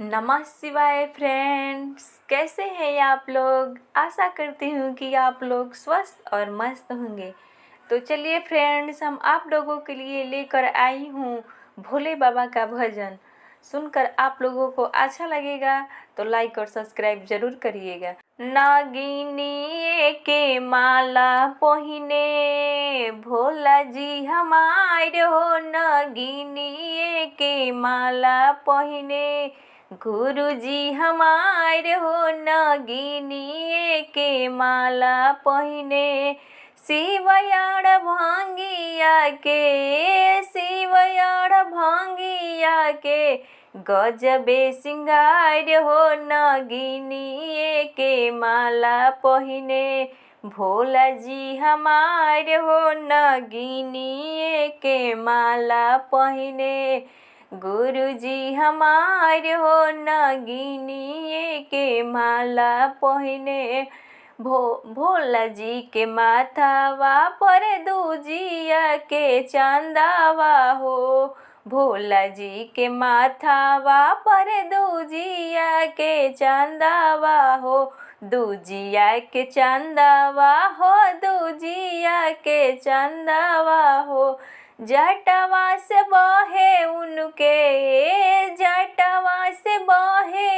नमः शिवाय फ्रेंड्स, कैसे हैं आप लोग। आशा करती हूँ कि आप लोग स्वस्थ और मस्त होंगे। तो चलिए फ्रेंड्स, हम आप लोगों के लिए लेकर आई हूँ भोले बाबा का भजन। सुनकर आप लोगों को अच्छा लगेगा तो लाइक और सब्सक्राइब जरूर करिएगा। नागिनी के माला पहिने भोला जी हमारे हो, नागिनी के माला पहिने गुरुजी हमारे हो, नागिनी के माला पहिने शिवयाण भांगिया के गजबे सिंगार हो, नागिनी के माला पहिने भोला जी हमारे हो, नागिनी के माला पहिने गुरुजी हमारे हो, नागिनी के माला पहिने भोला जी के माथावा पर दूजिया के चांदावा हो, भोला जी के माथावा पर दूजिया के चांदावा हो, दूजिया के चांदावा हो, दूजिया के चांदावा हो। जटवा से बहे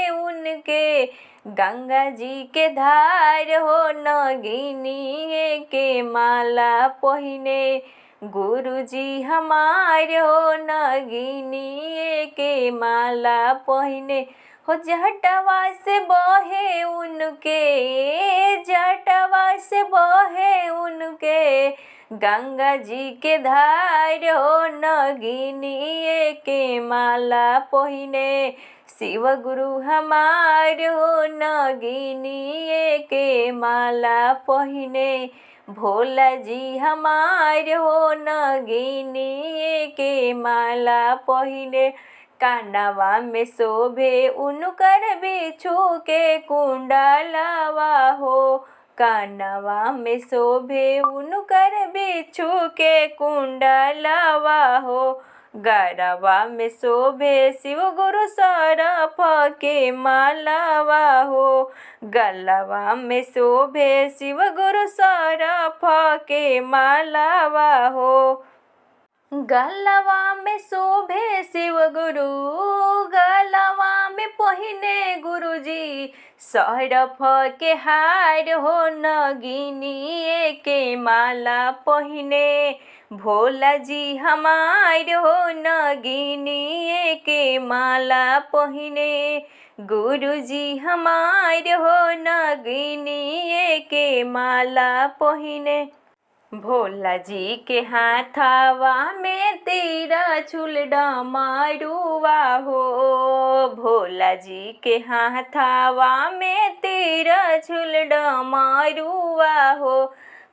उनके गंगा जी के धार हो, नागिनी के माला पहिने गुरुजी हमारे हो, नागिनी के माला पहिने हो। जटवा से बहे उनके गंगा जी के धार हो, नागिनी के माला पहिने शिव गुरु हमारे हो, नागिनी के माला पहिने भोला जी हमारे हो, नागिनी के माला पहिने कानवा में शोभे उनकर बिच्छू के कुंडलवा हो, कानवा में शोभे उनकर बिच्छू के कुंडलवा हो। गरवा में शोभे शिव गुरु सरफ के मालावा हो, गलवा में शोभे शिव गुरु सरफ के मालावा हो। गलवा में शोभे शिव गुरु, गलवा में पहिने गुरुजी सरफ के हार हो, नागिनी के माला पहिने भोला जी हमारे हो, नागिनी के माला पहिने गुरुजी हमारे हो, नागिनी के माला पहिने भोला जी के हाथावा में तेरा छुल डमरुआ हो, भोला जी के हाथावा में तेरा छुल डमरुआ हो।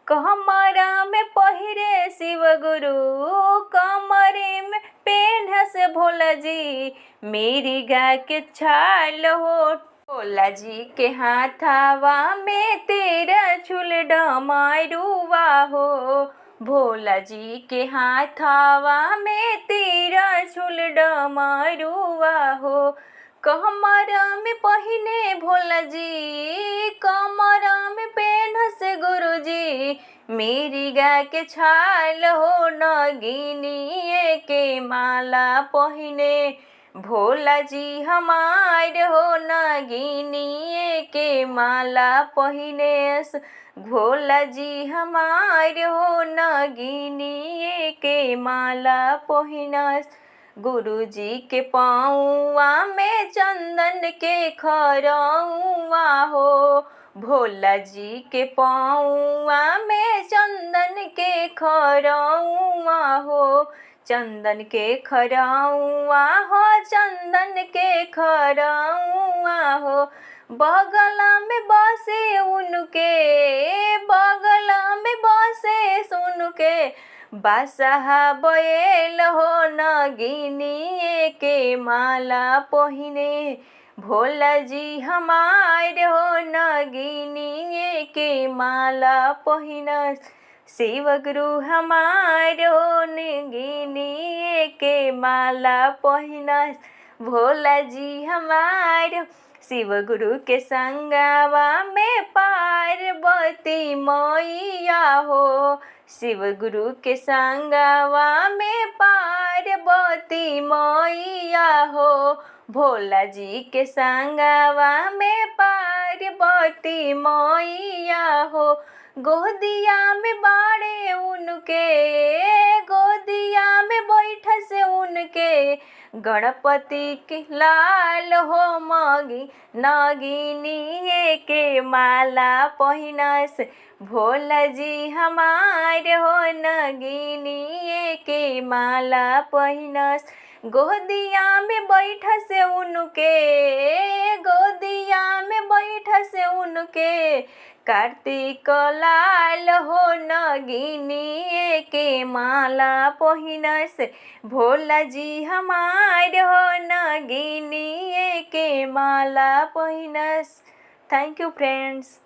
कमरा में पहिरे शिव गुरु, कमरे में पेन्हस भोला जी मेरी गा के छाल हो, भोला जी के हाथावा में तेरा छुल डमरुआ हो, भोला जी के हाथावा में तेरा छुल डमरुआ हो। कमरा में पहिने भोला जी, कमरा में पेन्हस गुरुजी मेरी गा के छाल हो, नागिनी के माला पहिने भोला जी हमारे हो, नागिनी के माला पहिने भोला जी हमारे हो, नागिनी के माला पहिनस। गुरु जी के पाँवा में चंदन के खरौआ हो, भोला जी के पाँवा में चंदन के खरौआ हो, चंदन के खरौआ हो, चंदन के खरौआ हो। बगला में बसे सुनके बासहा बैल हो, नागिनी के माला पहिने भोला जी हमारे हो, नागिनी के माला पहिनस शिव गुरु हमारे हो, नागिनी के माला पहिनस भोला जी हमार। शिव गुरु के संगवा में पार्वती मैया हो, शिव गुरु के संगवा में पार्वती मैया हो, भोला जी के संगवा में पार्वती मैया हो। गोदिया में बाड़े उनके, गोदिया में बैठ से उनके, गणपति के लाल हो मगी नागिनी के माला पहिनस। भोला जी हमार हो नगिनी के माला पहिनस। गोदिया में बैठ से उनके, गोदिया में बैठ से उनके, कार्तिक लाल हो नगिनी के माला पहिनस। भोला जी हमार हो नगिनी के माला पहिनस। Thank you friends.